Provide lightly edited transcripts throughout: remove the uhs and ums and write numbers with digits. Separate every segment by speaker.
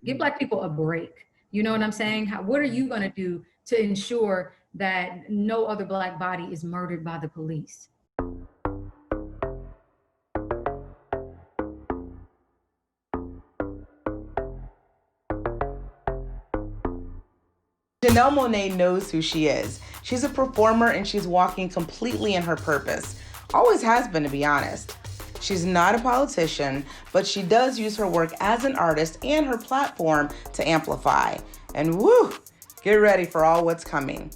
Speaker 1: Give Black people a break. You know what I'm saying? What are you going to do to ensure that no other Black body is murdered by the police?
Speaker 2: Janelle Monáe knows who she is. She's a performer and she's walking completely in her purpose. Always has been, to be honest. She's not a politician, but she does use her work as an artist and her platform to amplify. And woo, get ready for all what's coming.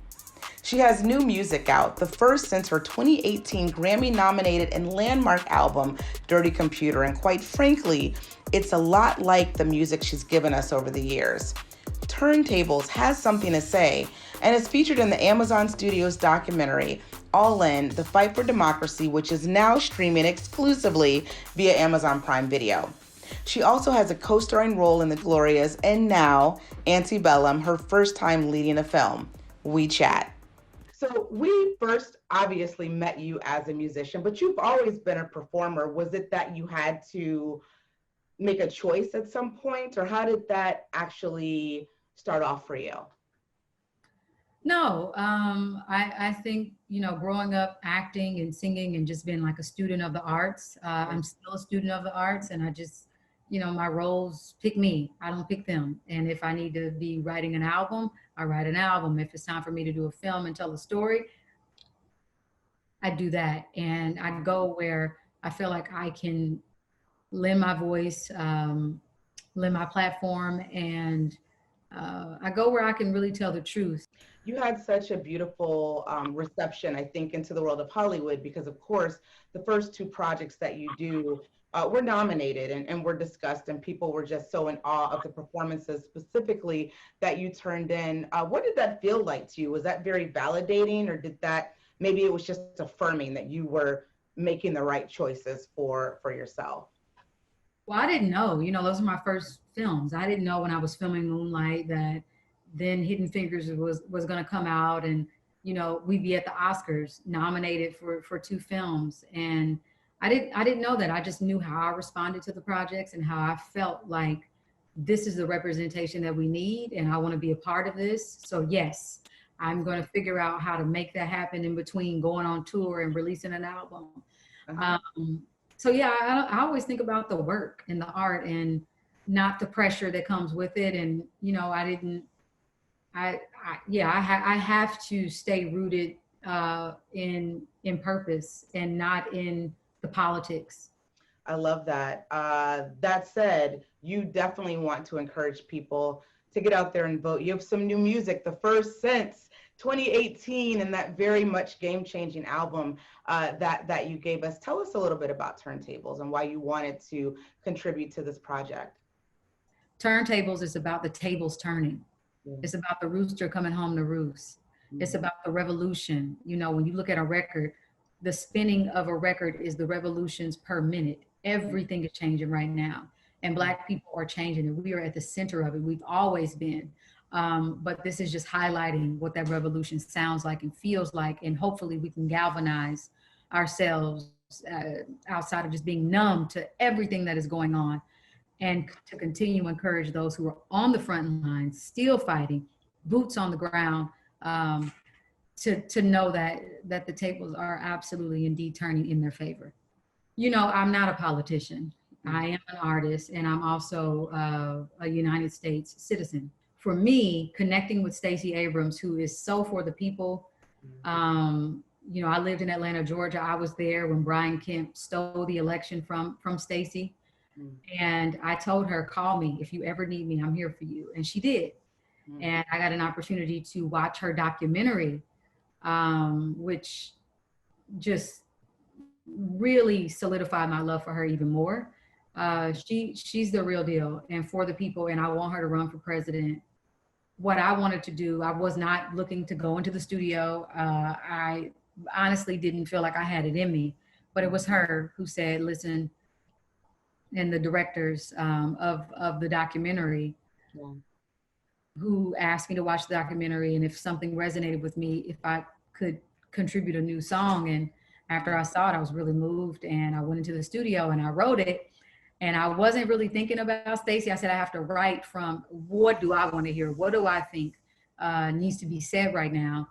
Speaker 2: She has new music out, the first since her 2018 Grammy-nominated and landmark album, Dirty Computer, and quite frankly, it's a lot like the music she's given us over the years. Turntables has something to say, and is featured in the Amazon Studios documentary, All In, The Fight for Democracy, which is now streaming exclusively via Amazon Prime Video. She also has a co-starring role in The Glorias and now Antebellum, her first time leading a film. We chat. So we first obviously met you as a musician, but you've always been a performer. Was it that you had to make a choice at some point, or how did that actually start off for you?
Speaker 1: No, I think, growing up acting and singing and just being like a student of the arts, I'm still a student of the arts, and I just, my roles pick me. I don't pick them. And if I need to be writing an album, I write an album. If it's time for me to do a film and tell a story, I do that. And I go where I feel like I can lend my voice, lend my platform, and I go where I can really tell the truth.
Speaker 2: You had such a beautiful reception, I think, into the world of Hollywood, because of course, the first two projects that you do were nominated and were discussed, and people were just so in awe of the performances specifically that you turned in. What did that feel like to you? Was that very validating, or did that, maybe it was just affirming that you were making the right choices for yourself?
Speaker 1: Well, I didn't know, those are my first films. I didn't know when I was filming Moonlight that then Hidden Figures was going to come out, and, we'd be at the Oscars nominated for two films. And I didn't know that. I just knew how I responded to the projects and how I felt like this is the representation that we need, and I want to be a part of this. So yes, I'm going to figure out how to make that happen in between going on tour and releasing an album. So yeah, I always think about the work and the art and not the pressure that comes with it. And, I have to stay rooted in purpose and not in the politics.
Speaker 2: I love that. That said, you definitely want to encourage people to get out there and vote. You have some new music, the first since 2018, and that very much game-changing album that you gave us. Tell us a little bit about Turntables and why you wanted to contribute to this project.
Speaker 1: Turntables is about the tables turning. It's about the rooster coming home to roost. It's about the revolution. When you look at a record, the spinning of a record is the revolutions per minute. Everything is changing right now, and Black people are changing, and we are at the center of it. We've always been. But this is just highlighting what that revolution sounds like and feels like, and hopefully we can galvanize ourselves outside of just being numb to everything that is going on, and to continue to encourage those who are on the front lines, still fighting, boots on the ground, to know that the tables are absolutely indeed turning in their favor. I'm not a politician. I am an artist, and I'm also a United States citizen. For me, connecting with Stacey Abrams, who is so for the people, I lived in Atlanta, Georgia. I was there when Brian Kemp stole the election from Stacey. And I told her, call me. If you ever need me, I'm here for you. And she did. And I got an opportunity to watch her documentary, which just really solidified my love for her even more. She's the real deal and for the people, and I want her to run for president. What I wanted to do, I was not looking to go into the studio. I honestly didn't feel like I had it in me, but it was her who said, listen, and the directors of the documentary, who asked me to watch the documentary, and if something resonated with me, if I could contribute a new song. And after I saw it, I was really moved, and I went into the studio and I wrote it. And I wasn't really thinking about Stacey. I said, I have to write from what do I want to hear? What do I think needs to be said right now?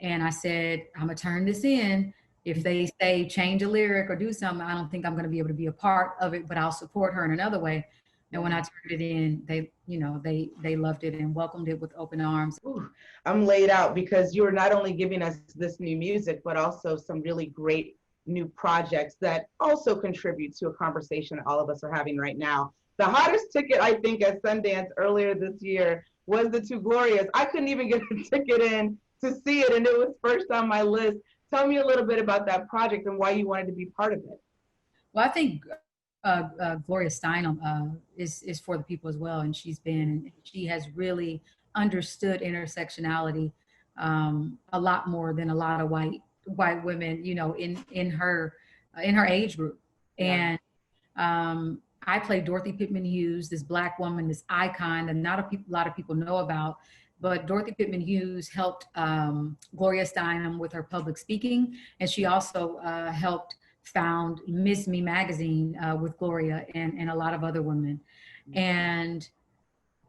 Speaker 1: And I said, I'm going to turn this in. If they say change a lyric or do something, I don't think I'm going to be able to be a part of it, but I'll support her in another way. And when I turned it in, they loved it and welcomed it with open arms.
Speaker 2: Ooh, I'm laid out because you're not only giving us this new music, but also some really great new projects that also contribute to a conversation all of us are having right now. The hottest ticket, I think, at Sundance earlier this year was The Two Glorias. I couldn't even get a ticket in to see it, and it was first on my list. Tell me a little bit about that project and why you wanted to be part of it.
Speaker 1: Well, I think Gloria Steinem is for the people as well, and she has really understood intersectionality a lot more than a lot of white women, in her age group. Yeah. And I played Dorothy Pittman Hughes, this Black woman, this icon that not a lot of people know about. But Dorothy Pittman Hughes helped Gloria Steinem with her public speaking, and she also helped found Miss Me magazine with Gloria and a lot of other women. And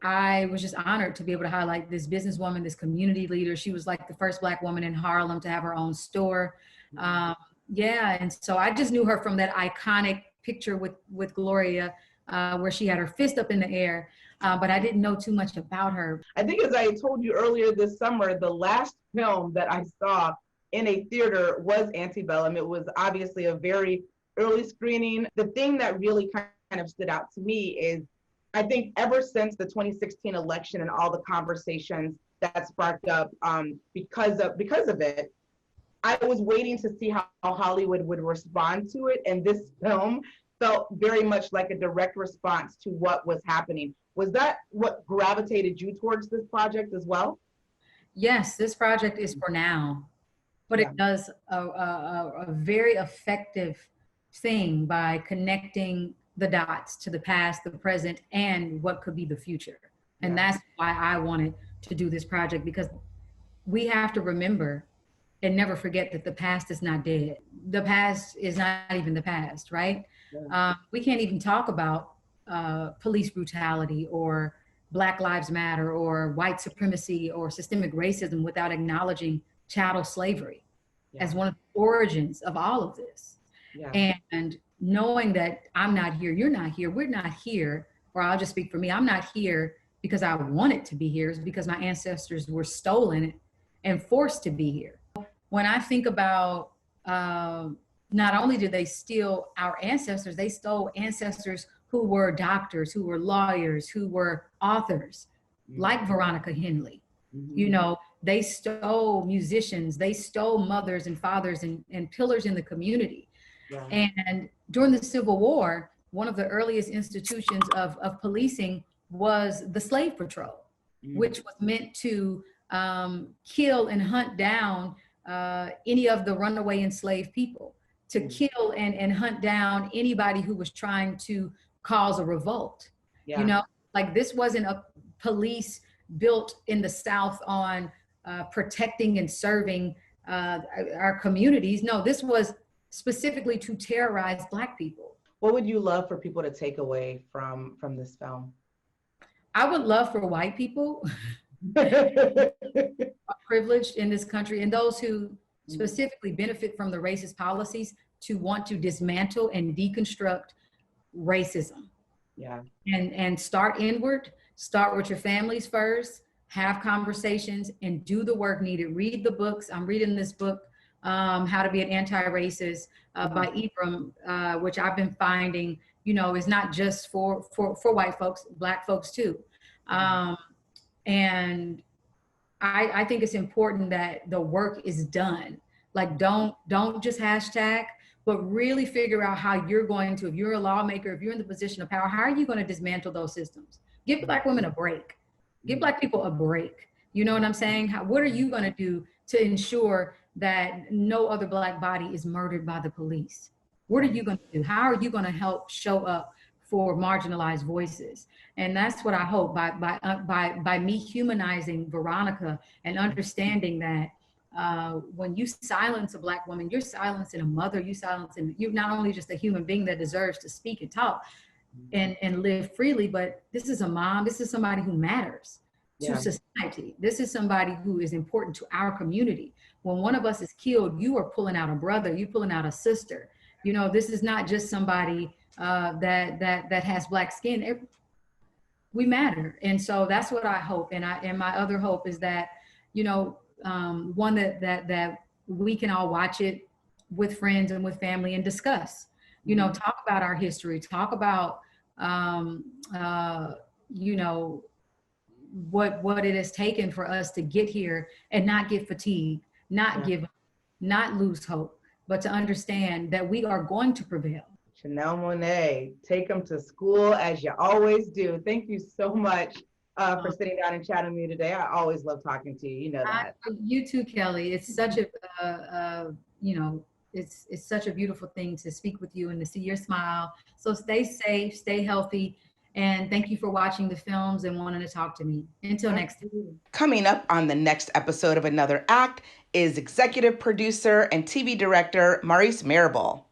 Speaker 1: I was just honored to be able to highlight this businesswoman, this community leader. She was like the first Black woman in Harlem to have her own store. And so I just knew her from that iconic picture with Gloria where she had her fist up in the air, but I didn't know too much about her.
Speaker 2: I think, as I told you earlier this summer, the last film that I saw in a theater was Antebellum. It was obviously a very early screening. The thing that really kind of stood out to me is, I think ever since the 2016 election and all the conversations that sparked up because of it, I was waiting to see how Hollywood would respond to it. And this film felt very much like a direct response to what was happening. Was that what gravitated you towards this project as well?
Speaker 1: Yes, this project is for now. But it does a very effective thing by connecting the dots to the past, the present, and what could be the future. And that's why I wanted to do this project, because we have to remember and never forget that the past is not dead. The past is not even the past, right? Yeah. We can't even talk about police brutality or Black Lives Matter or white supremacy or systemic racism without acknowledging chattel slavery as one of the origins of all of this. And knowing that I'm not here, you're not here, we're not here, or I'll just speak for me, I'm not here because I wanted to be here. It's because my ancestors were stolen and forced to be here. When I think about not only did they steal our ancestors, they stole ancestors who were doctors, who were lawyers, who were authors, like Veronica Henley. They stole musicians, they stole mothers and fathers and pillars in the community. And during the Civil War, one of the earliest institutions of policing was the Slave Patrol, which was meant to kill and hunt down any of the runaway enslaved people, to kill and hunt down anybody who was trying to cause a revolt. Like this wasn't a police built in the South on protecting and serving our communities. No, this was specifically to terrorize Black people.
Speaker 2: What would you love for people to take away from this film?
Speaker 1: I would love for white people privileged in this country and those who specifically benefit from the racist policies to want to dismantle and deconstruct racism. And start inward, start with your families first, have conversations and do the work needed. Read the books. I'm reading this book, How to Be an Anti-Racist by Ibram, which I've been finding, is not just for white folks, Black folks too. And I think it's important that the work is done. Like don't just hashtag, but really figure out how you're going to, if you're a lawmaker, if you're in the position of power, how are you going to dismantle those systems? Give Black women a break. Give Black people a break. You know what I'm saying? What are you going to do to ensure that no other Black body is murdered by the police? What are you going to do? How are you going to help show up for marginalized voices? And that's what I hope by me humanizing Veronica and understanding that when you silence a Black woman, you're silencing a mother, you're not only just a human being that deserves to speak and talk, and live freely. But this is a mom. This is somebody who matters to
Speaker 2: Yeah.
Speaker 1: society. This is somebody who is important to our community. When one of us is killed, you are pulling out a brother, you're pulling out a sister. You know, this is not just somebody that has black skin. We matter. And so that's what I hope. And my other hope is that, you know, one that we can all watch it with friends and with family and discuss, you know, talk about our history, talk about, um, uh, you know, what it has taken for us to get here and not get fatigued, not give up, not lose hope, but to understand that we are going to prevail.
Speaker 2: Chanel Monáe, take them to school as you always do. Thank you so much for sitting down and chatting with me today. I always love talking to you. You know that.
Speaker 1: You too, Kelly. It's such a, you know, it's such a beautiful thing to speak with you and to see your smile. So stay safe, stay healthy, and thank you for watching the films and wanting to talk to me. Until next time.
Speaker 2: Coming up on the next episode of Another Act is executive producer and TV director Maurice Marable.